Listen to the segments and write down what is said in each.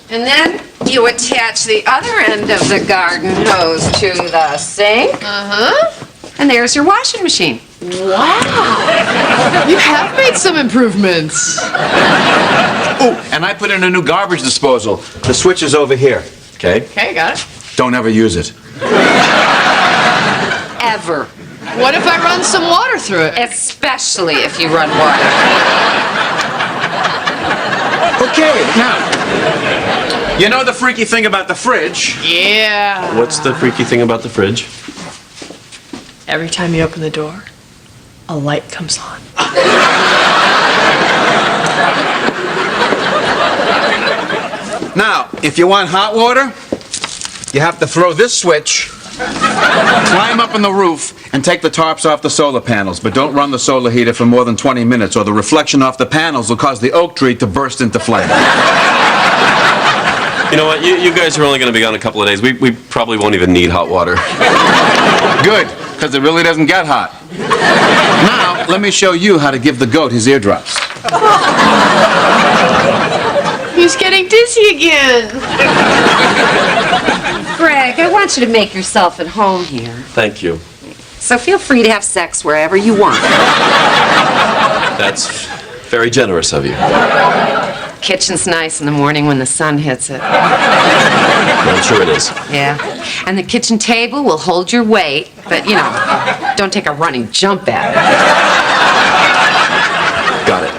And then you attach the other end of the garden hose to the sink. And there's your washing machine. Wow. You have made some improvements. Oh, and I put in a new garbage disposal. The switch is over here. Okay? Okay, got it. Don't ever use it. Ever. What if I run some water through it? Especially if you run water. Okay, now, you know the freaky thing about the fridge? Yeah. What's the freaky thing about the fridge? Every time you open the door, a light comes on. Now, if you want hot water, you have to throw this switch, climb up on the roof, and take the tops off the solar panels. But don't run the solar heater for more than 20 minutes, or the reflection off the panels will cause the oak tree to burst into flame. You know what? You guys are only going to be gone a couple of days. We probably won't even need hot water. Good, because it really doesn't get hot. Now, let me show you how to give the goat his eardrops. He's getting dizzy again. Greg, I want you to make yourself at home here. Thank you. So feel free to have sex wherever you want. That's very generous of you. Kitchen's nice in the morning when the sun hits it. I'm sure it is. Yeah. And the kitchen table will hold your weight, but, you know, don't take a running jump at it. Got it.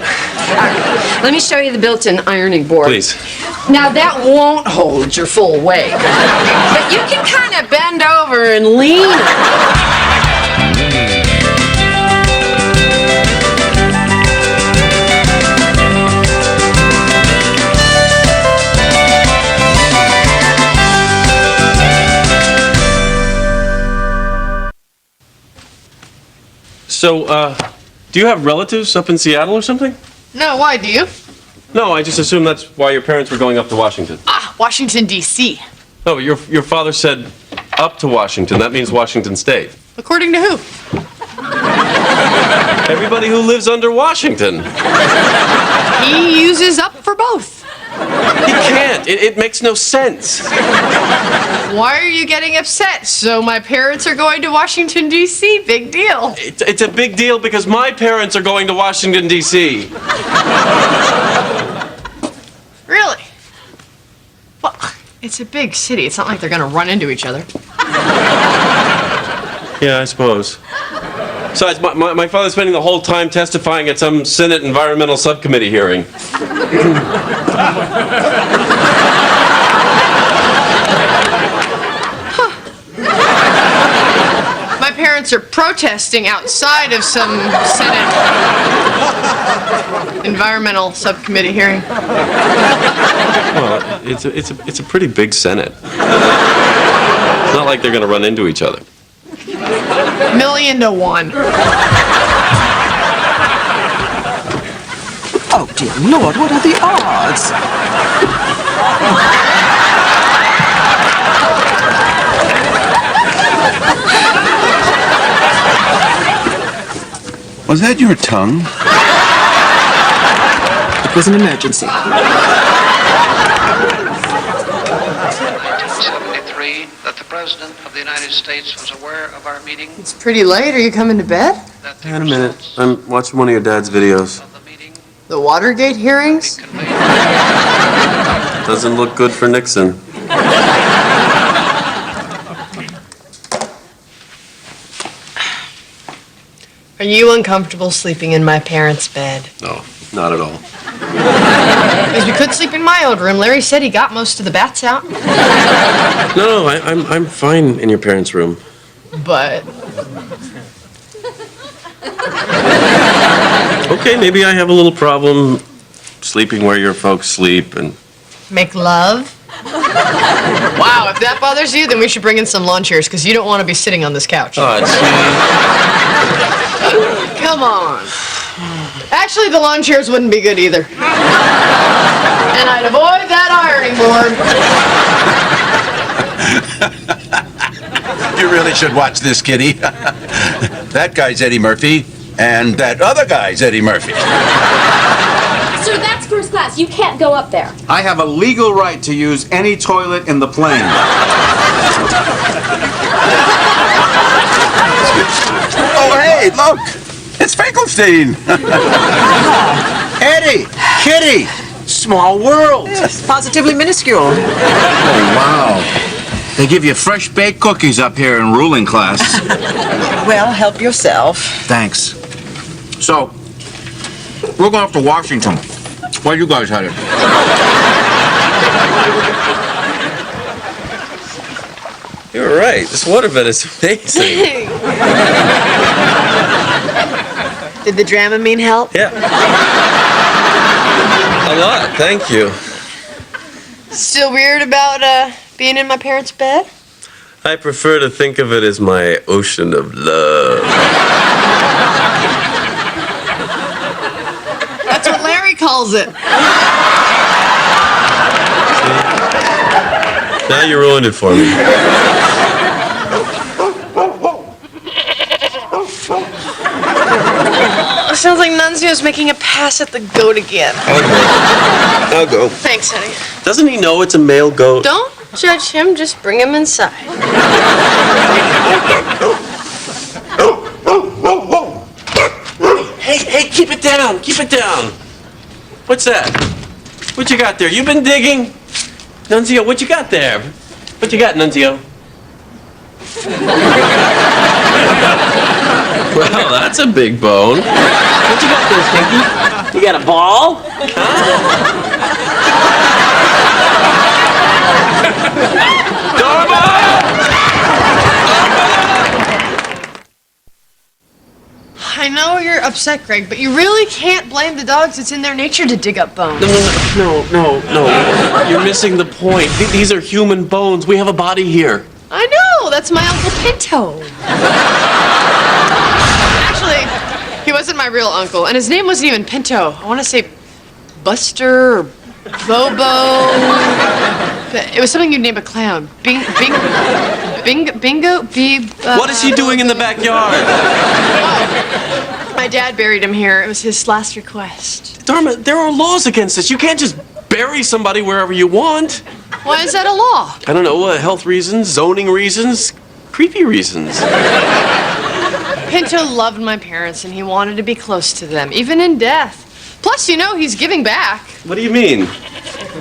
All right. Let me show you the built-in ironing board. Please. Now, that won't hold your full weight. But you can kind of bend over and lean. So, do you have relatives up in Seattle or something? No, why do you? No, I just assumed that's why your parents were going up to Washington. Ah, Washington, D.C. No, but your father said up to Washington. That means Washington State. According to who? Everybody who lives under Washington. He uses up for both. He can't. It makes no sense. Why are you getting upset? So my parents are going to Washington, D.C. Big deal. It's a big deal because my parents are going to Washington, D.C. Really? Well, it's a big city. It's not like they're going to run into each other. Yeah, I suppose. Besides, my father's spending the whole time testifying at some Senate Environmental Subcommittee hearing. My parents are protesting outside of some Senate Environmental Subcommittee hearing. Well, it's a pretty big Senate. It's not like they're going to run into each other. 1,000,000 to 1. Oh, dear Lord, what are the odds? Was that your tongue? It was an emergency. 73, that the President of the United States was aware of our meeting. It's pretty late. Are you coming to bed? That the Wait a minute. results I'm watching one of your dad's videos. of the meeting The Watergate hearings? conveyed. Doesn't look good for Nixon. Are you uncomfortable sleeping in my parents' bed? No, not at all. Because we could sleep in my old room. Larry said he got most of the bats out. No, I'm fine in your parents' room. But Okay, maybe I have a little problem sleeping where your folks sleep and... make love? Wow, if that bothers you, then we should bring in some lawn chairs, because you don't want to be sitting on this couch. Oh, Come on. Actually, the lawn chairs wouldn't be good either. And I'd avoid that ironing board. You really should watch this, Kitty. That guy's Eddie Murphy, and that other guy's Eddie Murphy. Sir, that's first class. You can't go up there. I have a legal right to use any toilet in the plane. Oh, hey, look! It's Finkelstein! Eddie! Kitty! Small world! Yes, positively minuscule. Oh, wow. They give you fresh baked cookies up here in ruling class. Well, help yourself. Thanks. So, we're going off to Washington. Where are you guys headed? You're right. This waterbed is amazing. Did the Dramamine help? Yeah. A lot, thank you. Still weird about being in my parents' bed? I prefer to think of it as my ocean of love. That's what Larry calls it. Now you ruined it for me. Sounds like Nunzio's making a pass at the goat again. I'll go. Thanks, honey. Doesn't he know it's a male goat? Don't judge him, just bring him inside. Hey, keep it down. Keep it down. What's that? What you got there? You been digging? Nunzio, what you got there? What you got, Nunzio? Well, that's a big bone. What you got there, Stinky? You got a ball? Huh? I know you're upset, Greg, but you really can't blame the dogs. It's in their nature to dig up bones. No. You're missing the point. These are human bones. We have a body here. I know. That's my Uncle Pinto. Actually, he wasn't my real uncle, and his name wasn't even Pinto. I want to say Buster or Bobo. It was something you'd name a clown. Bingo? What is he doing in the backyard? My dad buried him here. It was his last request. Dharma, there are laws against this. You can't just bury somebody wherever you want. Why is that a law? I don't know, health reasons, zoning reasons, creepy reasons. Pinto loved my parents, and he wanted to be close to them, even in death. Plus, you know, he's giving back. What do you mean?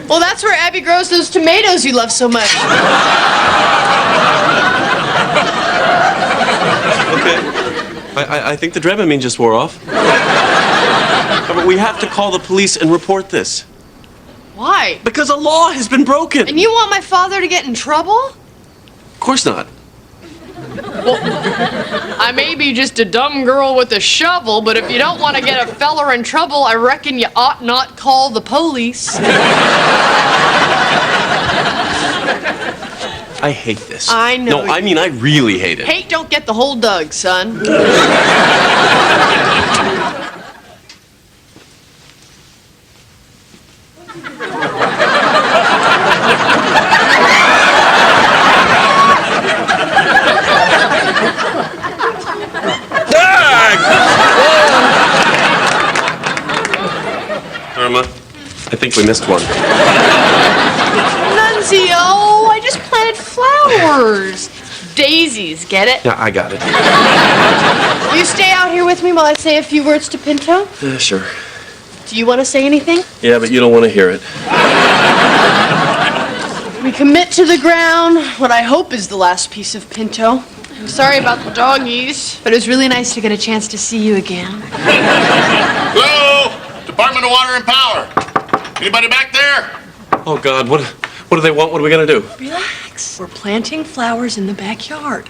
Well, that's where Abby grows those tomatoes you love so much. Okay. I think the Dramamine just wore off. But we have to call the police and report this. Why? Because a law has been broken. And you want my father to get in trouble? Of course not. Well, I may be just a dumb girl with a shovel, but if you don't want to get a feller in trouble, I reckon you ought not call the police. I hate this. I know. No, I mean, I really hate it. Hate don't get the whole Doug, son. Dharma, I think we missed one. Nunzio, I just planted flowers. Daisies, get it? Yeah, I got it. You stay out here with me while I say a few words to Pinto? Sure. Do you want to say anything? Yeah, but you don't want to hear it. We commit to the ground what I hope is the last piece of Pinto. I'm sorry about the doggies, but it was really nice to get a chance to see you again. Hello? Department of Water and Power. Anybody back there? Oh, God, what do they want? What are we going to do? Relax. We're planting flowers in the backyard.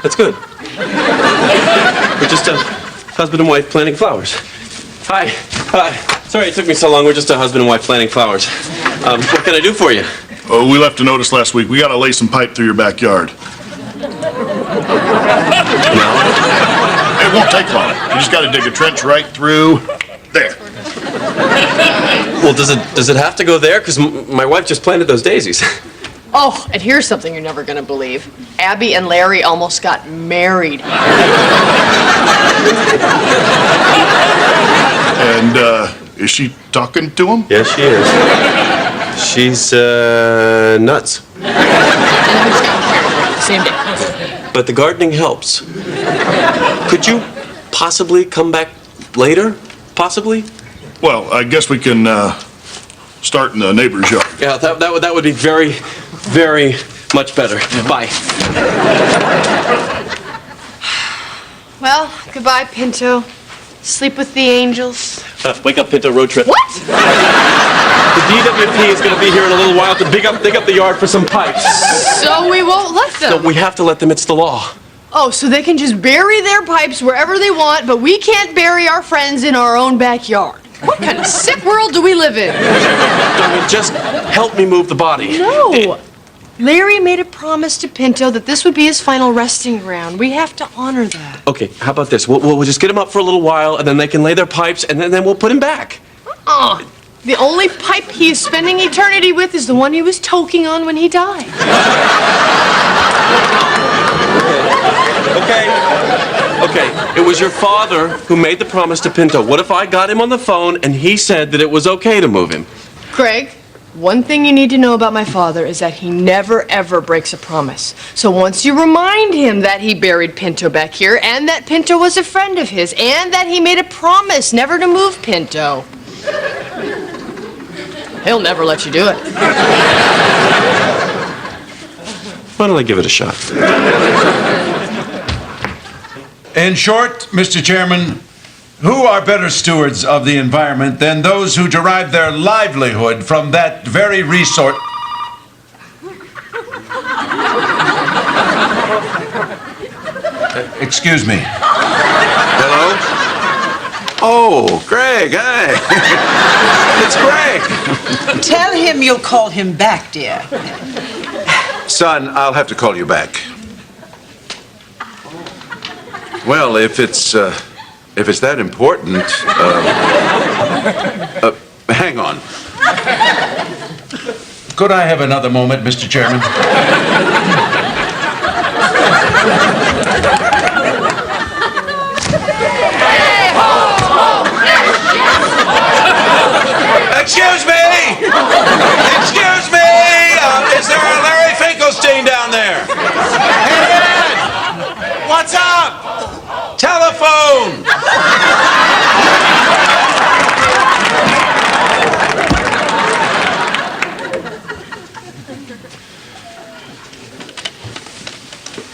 That's good. We're just a husband and wife planting flowers. Hi. Sorry it took me so long. We're just a husband and wife planting flowers. What can I do for you? Oh, we left a notice last week. We gotta lay some pipe through your backyard. No. It won't take long. You just gotta dig a trench right through there. Well, does it have to go there? Because my wife just planted those daisies. Oh, and here's something you're never gonna believe. Abby and Larry almost got married. And Is she talking to him? Yes, she is. She's, nuts. Same day. But the gardening helps. Could you possibly come back later? Possibly? Well, I guess we can start in the neighbor's yard. Yeah, that would be very, very much better. Bye. Well, goodbye, Pinto. Sleep with the angels. Wake up, Pinto, road trip. What? The DWP is going to be here in a little while to dig up the yard for some pipes. So we won't let them? No, we have to let them. It's the law. Oh, so they can just bury their pipes wherever they want, but we can't bury our friends in our own backyard. What kind of sick world do we live in? Just help me move the body. No. Larry made a promise to Pinto that this would be his final resting ground. We have to honor that. Okay, how about this? We'll just get him up for a little while, and then they can lay their pipes, and then we'll put him back. The only pipe he is spending eternity with is the one he was toking on when he died. Okay, it was your father who made the promise to Pinto. What if I got him on the phone and he said that it was okay to move him? Craig, one thing you need to know about my father is that he never, ever breaks a promise. So once you remind him that he buried Pinto back here, and that Pinto was a friend of his, and that he made a promise never to move Pinto, he'll never let you do it. Why don't I give it a shot? In short, Mr. Chairman, who are better stewards of the environment than those who derive their livelihood from that very resource? Excuse me. Hello? Oh, Greg, hi. It's Greg. Tell him you'll call him back, dear. Son, I'll have to call you back. Well, if it's that important, hang on. Could I have another moment, Mr. Chairman? Excuse me! Excuse me! Is there a Larry Finkelstein down there? Hey, Ed! What's up? Telephone!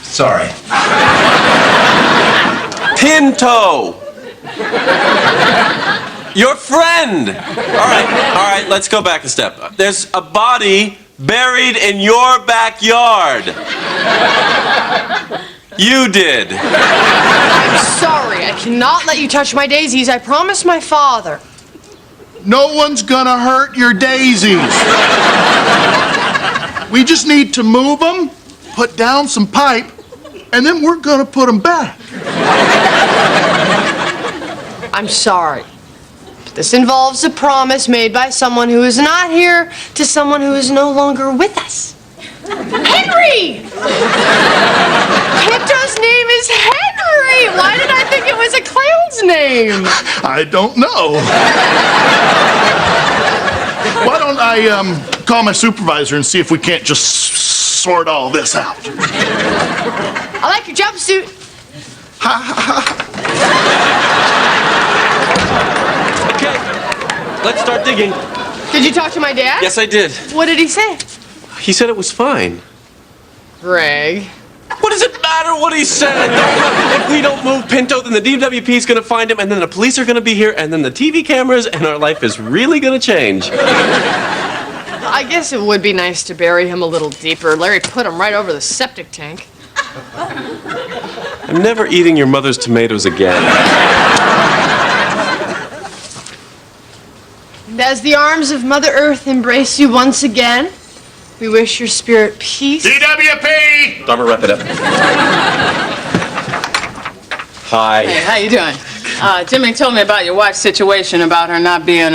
Sorry. Pinto! Your friend! All right, let's go back a step. There's a body buried in your backyard. You did. I'm sorry, I cannot let you touch my daisies. I promised my father. No one's gonna hurt your daisies. We just need to move them, put down some pipe, and then we're gonna put them back. I'm sorry. But this involves a promise made by someone who is not here to someone who is no longer with us. Henry! Pinto's name is Henry! Why did I think it was a clown's name? I don't know. Why don't I call my supervisor and see if we can't just sort all this out? I like your jumpsuit. Okay, let's start digging. Did you talk to my dad? Yes, I did. What did he say? He said it was fine. Greg. What does it matter what he said? If we don't move Pinto, then the DWP is going to find him, and then the police are going to be here, and then the TV cameras, and our life is really going to change. I guess it would be nice to bury him a little deeper. Larry put him right over the septic tank. I'm never eating your mother's tomatoes again. And as the arms of Mother Earth embrace you once again, we wish your spirit peace. DWP! Dharma, wrap it up. Hi. Hey, how you doing? Jimmy told me about your wife's situation, about her not being,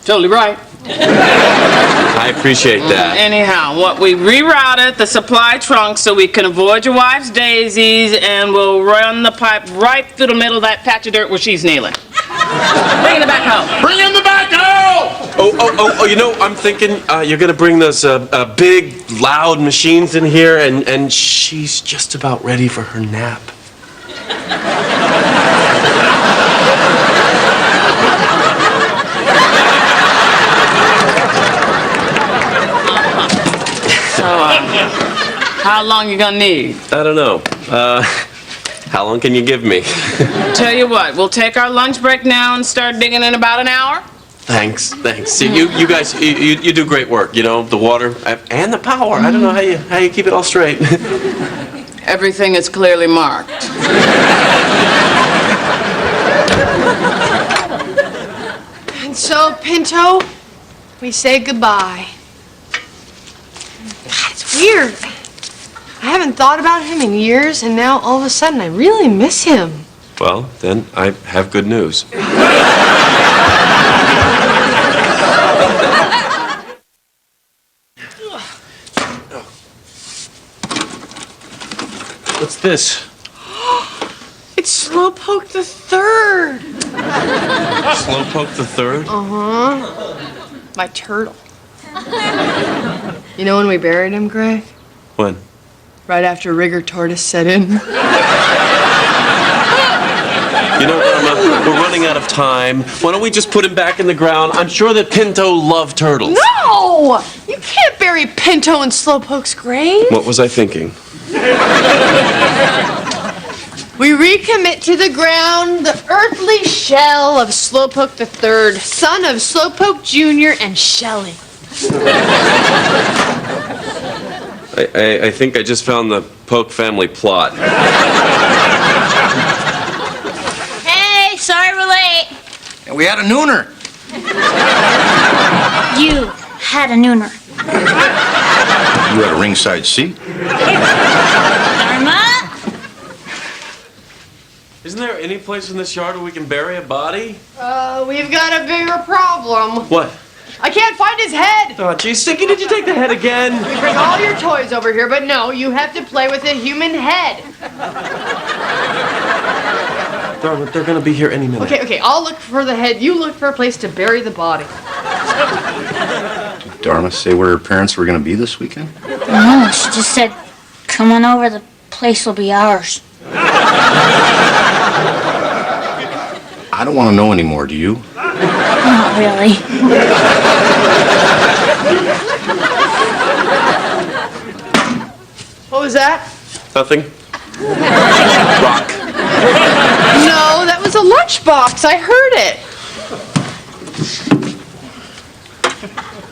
totally right. I appreciate that. Anyhow, what we rerouted the supply trunk so we can avoid your wife's daisies, and we'll run the pipe right through the middle of that patch of dirt where she's kneeling. Bring the backhoe. Bring in the backhoe! Oh, you know, I'm thinking you're gonna bring those big, loud machines in here, and she's just about ready for her nap. So, how long you gonna need? I don't know. How long can you give me? Tell you what, we'll take our lunch break now and start digging in about an hour. Thanks. See, you guys, you do great work. You know, the water and the power. I don't know how you keep it all straight. Everything is clearly marked. And so, Pinto, we say goodbye. God, it's weird. I haven't thought about him in years, and now all of a sudden I really miss him. Well, then I have good news. What's this? It's Slowpoke the Third. Slowpoke the Third? My turtle. You know when we buried him, Greg? When? Right after rigor tortoise set in. You know, Dharma, we're running out of time. Why don't we just put him back in the ground? I'm sure that Pinto loved turtles. No! You can't bury Pinto in Slowpoke's grave. What was I thinking? We recommit to the ground the earthly shell of Slowpoke the Third, son of Slowpoke Jr. and Shelley. I think I just found the Poke family plot. Hey, sorry we're late. And we had a nooner. You had a nooner. You had a ringside seat. Dharma? Isn't there any place in this yard where we can bury a body? We've got a bigger problem. What? I can't find his head. Oh, geez, Sticky, did you take the head again? We bring all your toys over here, but no, you have to play with a human head. Dharma, they're gonna be here any minute. Okay, I'll look for the head. You look for a place to bury the body. Did Dharma say where her parents were going to be this weekend? No, she just said, come on over, the place will be ours. I don't want to know anymore, do you? Not really. What was that? Nothing? Rock. No, that was a lunchbox. I heard it.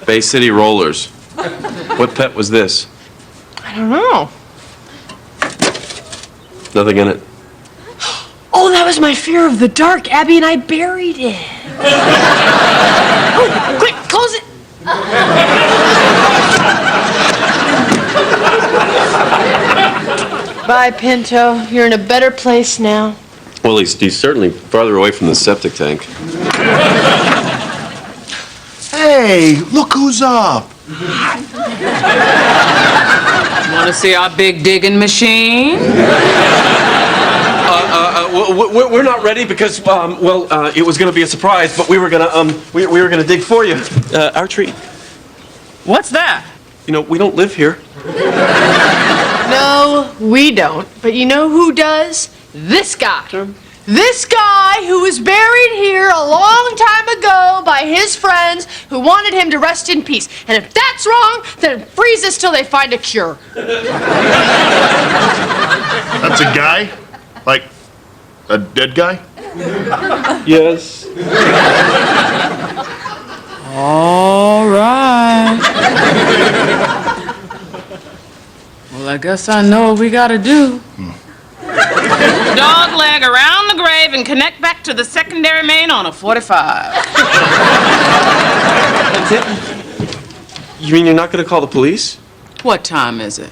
Bay City Rollers. What pet was this? I don't know. Nothing in it. Oh, that was my fear of the dark. Abby and I buried it. Oh, quick, close it. Bye, Pinto. You're in a better place now. Well, he's certainly farther away from the septic tank. Hey, look who's up. Want to see our big digging machine? We're not ready because, it was going to be a surprise, but we were going to, we were going to dig for you. Our treat. What's that? You know, we don't live here. No, we don't. But you know who does? This guy. This guy who was buried here a long time ago by his friends who wanted him to rest in peace. And if that's wrong, then freeze us till they find a cure. That's a guy? Like a dead guy? Yes. All right. Well, I guess I know what we gotta do. Dog leg around the grave and connect back to the secondary main on a 45. That's it? You mean you're not going to call the police? What time is it?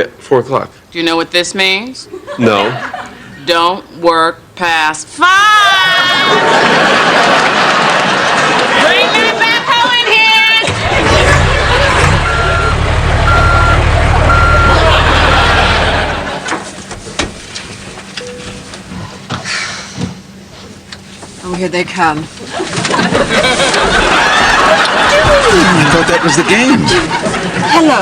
4 o'clock. Do you know what this means? No. Don't work past 5. Bring that backhoe in here. here they come. I thought that was the game. Hello.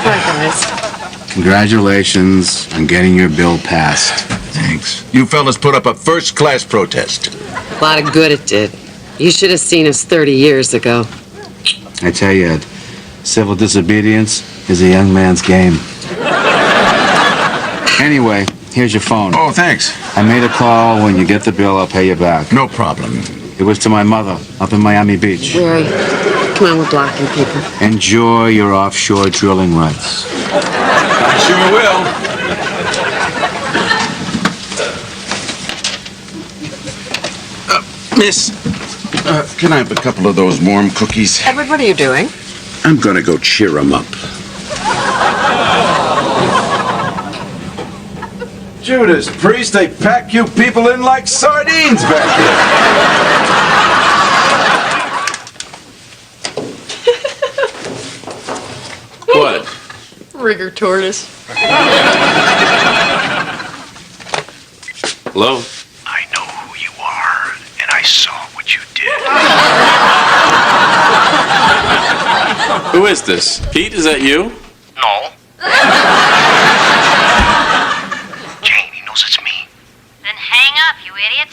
Hi, guys. Congratulations on getting your bill passed. Thanks. You fellas put up a first-class protest. A lot of good it did. You should have seen us 30 years ago. I tell you, Ed, civil disobedience is a young man's game. Anyway, here's your phone. Oh, thanks. I made a call. When you get the bill, I'll pay you back. No problem. It was to my mother up in Miami Beach. Where are you? Come on, we're blocking people. Enjoy your offshore drilling rights. I sure will. Miss, can I have a couple of those warm cookies? Edward, what are you doing? I'm gonna go cheer 'em up. Judas Priest, they pack you people in like sardines back here. What? Rigor tortoise. Hello? I know who you are, and I saw what you did. Who is this? Pete, is that you? No. Jane, he knows it's me. Then hang up, you idiot.